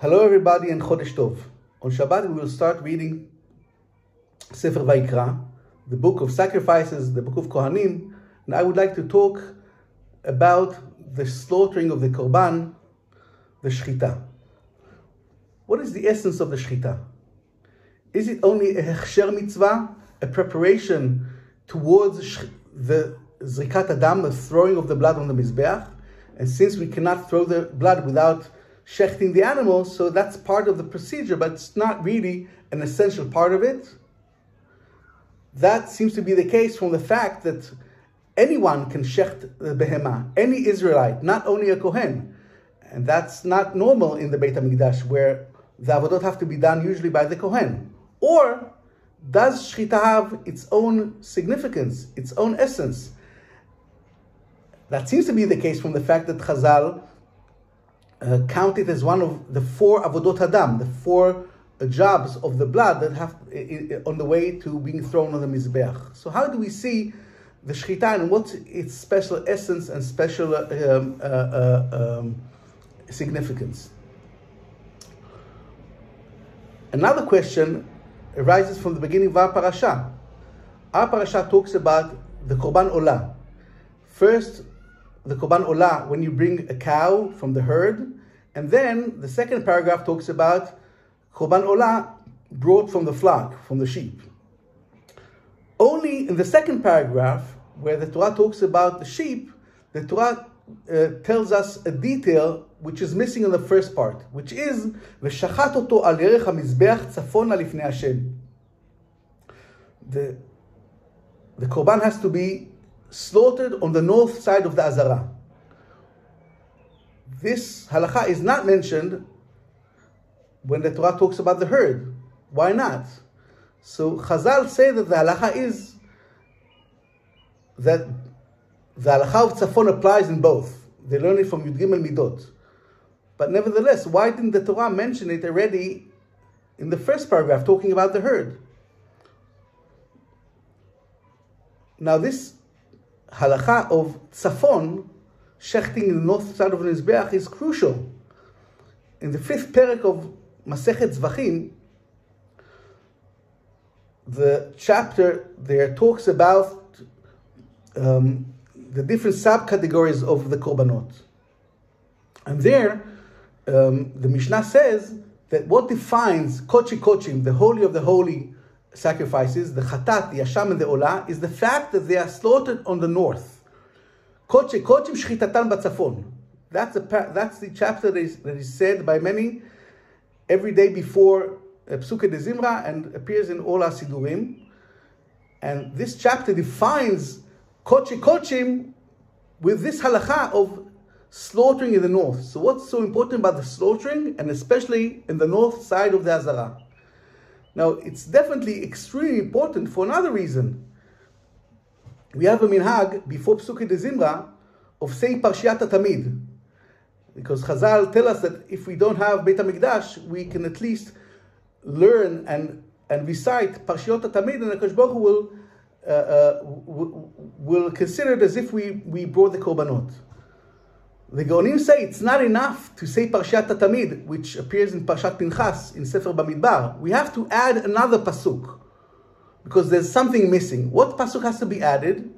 Hello everybody and Chodesh Tov. On Shabbat we will start reading Sefer Vayikra, the book of sacrifices, the book of Kohanim, and I would like to talk about the slaughtering of the Korban, the Shechita. What is the essence of the Shechita? Is it only a Hesder mitzvah, a preparation towards the Zrikat Adam, the throwing of the blood on the Mizbe'ach? And since we cannot throw the blood without shechting the animal, so that's part of the procedure, but it's not really an essential part of it. That seems to be the case from the fact that anyone can shecht the behemah, any Israelite, not only a Kohen. And that's not normal in the Beit HaMikdash, where the avodot have to be done usually by the Kohen. Or does Shechita have its own significance, its own essence? That seems to be the case from the fact that Chazal count it as one of the 4 avodot Adam, the 4 jobs of the blood that have on the way to being thrown on the Mizbe'ach. So how do we see the Shechita and what's its special essence and special significance? Another question arises from the beginning of our Parashat. Our Parashat talks about the Korban Olah. First, the Korban Olah, when you bring a cow from the herd, and then the second paragraph talks about Korban Olah brought from the flock, from the sheep. Only in the second paragraph, where the Torah talks about the sheep, the Torah tells us a detail which is missing in the first part, which is v'shachat oto al yerech hamizbeach tzafona lifnei Hashem. The Korban has to be slaughtered on the north side of the Azara. This halacha is not mentioned when the Torah talks about the herd. Why not? So Chazal say that the halacha is that the halacha of tzafon applies in both. They learn it from Yud Gimel Midot. But nevertheless, why didn't the Torah mention it already in the first paragraph talking about the herd? Now this halacha of tzafon, shechting in the north side of the Mizbeach, is crucial. In the 5th perek of Masechet Zvachim, the chapter there talks about the different subcategories of the korbanot. And there, the Mishnah says that what defines kochi kochim, the holy of the holy sacrifices, the chatat, the yasham, and the olah, is the fact that they are slaughtered on the north. Kochi kochim shchitatan batzafon. That's the chapter that is said by many every day before Psuke de Zimra and appears in all our Sidurim. And this chapter defines kochi kochim with this halacha of slaughtering in the north. So what's so important about the slaughtering, and especially in the north side of the Azara? Now, it's definitely extremely important for another reason. We have a minhag before Psuke de Zimra of saying Parshat Tamid, because Chazal tell us that if we don't have Beit HaMikdash, we can at least learn and recite Parshat Tamid, and the Akash Baruch Hu will consider it as if we brought the korbanot. The Gaonim say it's not enough to say Parshat Tamid, which appears in Parshat Pinchas in Sefer Bamidbar. We have to add another pasuk, because there's something missing. What pasuk has to be added?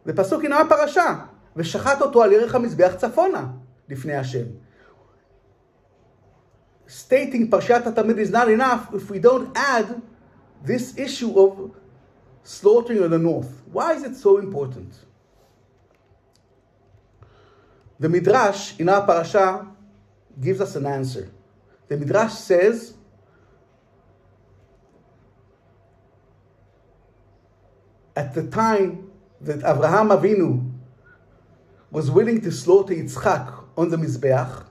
The pasuk in our parasha, v'shachat oto al yerech hamizbeach tzafona lifnei Hashem. Stating Parshat Tamid is not enough if we don't add this issue of slaughtering in the north. Why is it so important? The Midrash in our parasha gives us an answer. The Midrash says at the time that Avraham Avinu was willing to slaughter Yitzchak on the Mizbe'ach,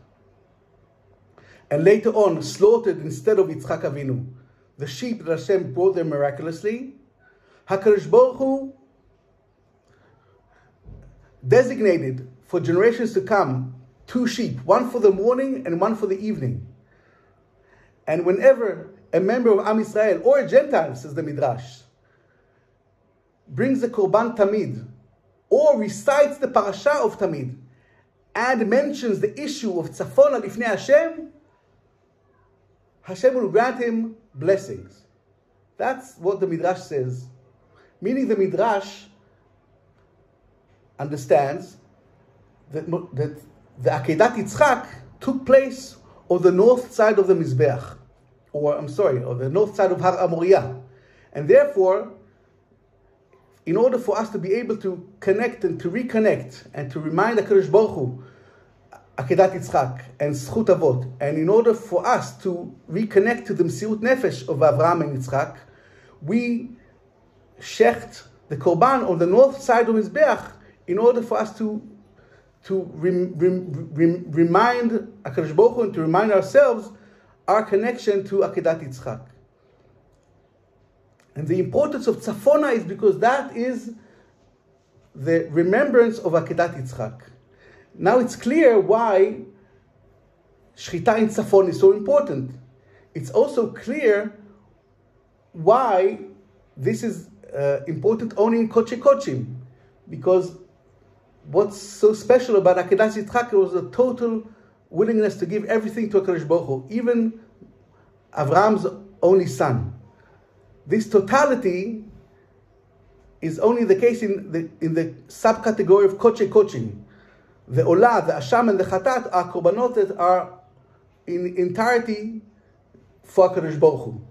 and later on slaughtered instead of Yitzchak Avinu the sheep that Hashem brought them miraculously, HaKadosh Baruch Hu designated for generations to come 2 sheep, one for the morning and one for the evening. And whenever a member of Am Yisrael, or a Gentile, says the Midrash, brings the Korban Tamid, or recites the parasha of Tamid, and mentions the issue of Tzafona Lifnei Hashem, Hashem will grant him blessings. That's what the Midrash says. Meaning the Midrash understands that the Akedat Yitzchak took place on the north side of the Mizbe'ach, or the north side of Har Amoriah. And therefore, in order for us to be able to connect and to reconnect and to remind HaKadosh Baruch Hu, Akedat Yitzchak and Zchut Avot, and in order for us to reconnect to the Mesiut Nefesh of Avraham and Yitzchak, we shecht the Korban on the north side of Mizbeach in order for us to remind HaKadosh Baruch Hu and to remind ourselves our connection to Akedat Yitzchak. And the importance of Tzafona is because that is the remembrance of Akedat Yitzchak. Now it's clear why Shechita in Tzafon is so important. It's also clear why this is important only in Kodesh Kodeshim, because what's so special about Akedat Yitzchak was the total willingness to give everything to HaKadosh Baruch Hu, even Avraham's only son. This totality is only the case in the subcategory of Kodesh Kodeshim. The Olah, the Asham, and the Chatat are korbanot that are in entirety for HaKadosh Baruch Hu.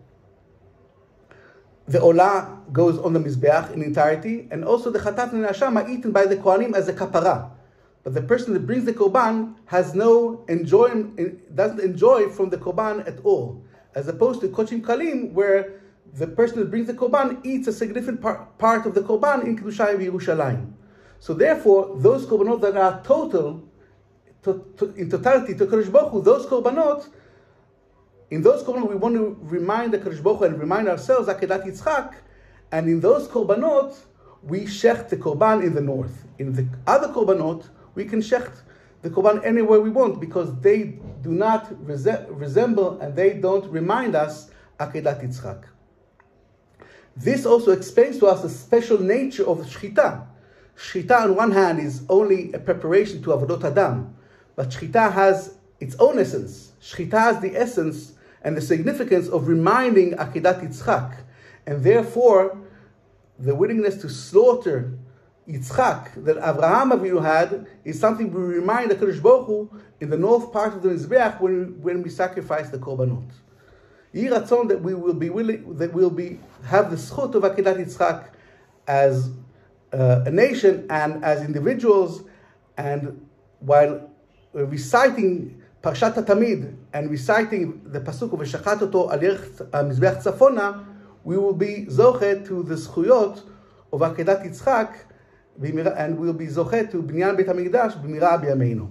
The Olah goes on the Mizbeach in entirety, and also the Chatat and the Asham are eaten by the Kohanim as a kapara. But the person that brings the Korban has no enjoyment, doesn't enjoy from the Korban at all, as opposed to Kodesh Kalim, where the person that brings the Korban eats a significant part of the Korban in Kedusha and Yerushalayim. So therefore, those korbanot that are in totality to Kadosh Baruch Hu, those korbanot, in those korbanot we want to remind the Kadosh Baruch Hu and remind ourselves Akedat Yitzchak, and in those korbanot we shecht the korban in the north. In the other korbanot we can shecht the korban anywhere we want because they do not resemble and they don't remind us Akedat Yitzchak. This also explains to us the special nature of Shechita. Shechita on one hand is only a preparation to Avodot Adam, but Shechita has its own essence. Shechita has the essence and the significance of reminding Akedat Yitzchak, and therefore the willingness to slaughter Yitzchak that Avraham Avinu had is something we remind the HaKadosh Baruch Hu in the north part of the Mizbeach when we sacrifice the korbanot. Yeh Ratzon that we will be willing, that we'll have the zchut of Akedat Yitzchak as a nation and as individuals, and while reciting Parashat Tamid and reciting the pasuk of V'shachat oto al yerech Mizbeach Tzafona, we will be zochet to the zchuyot of Akedat Yitzchak, and we will be zochet to Binyan Beit HaMikdash b'mira b'yameinu.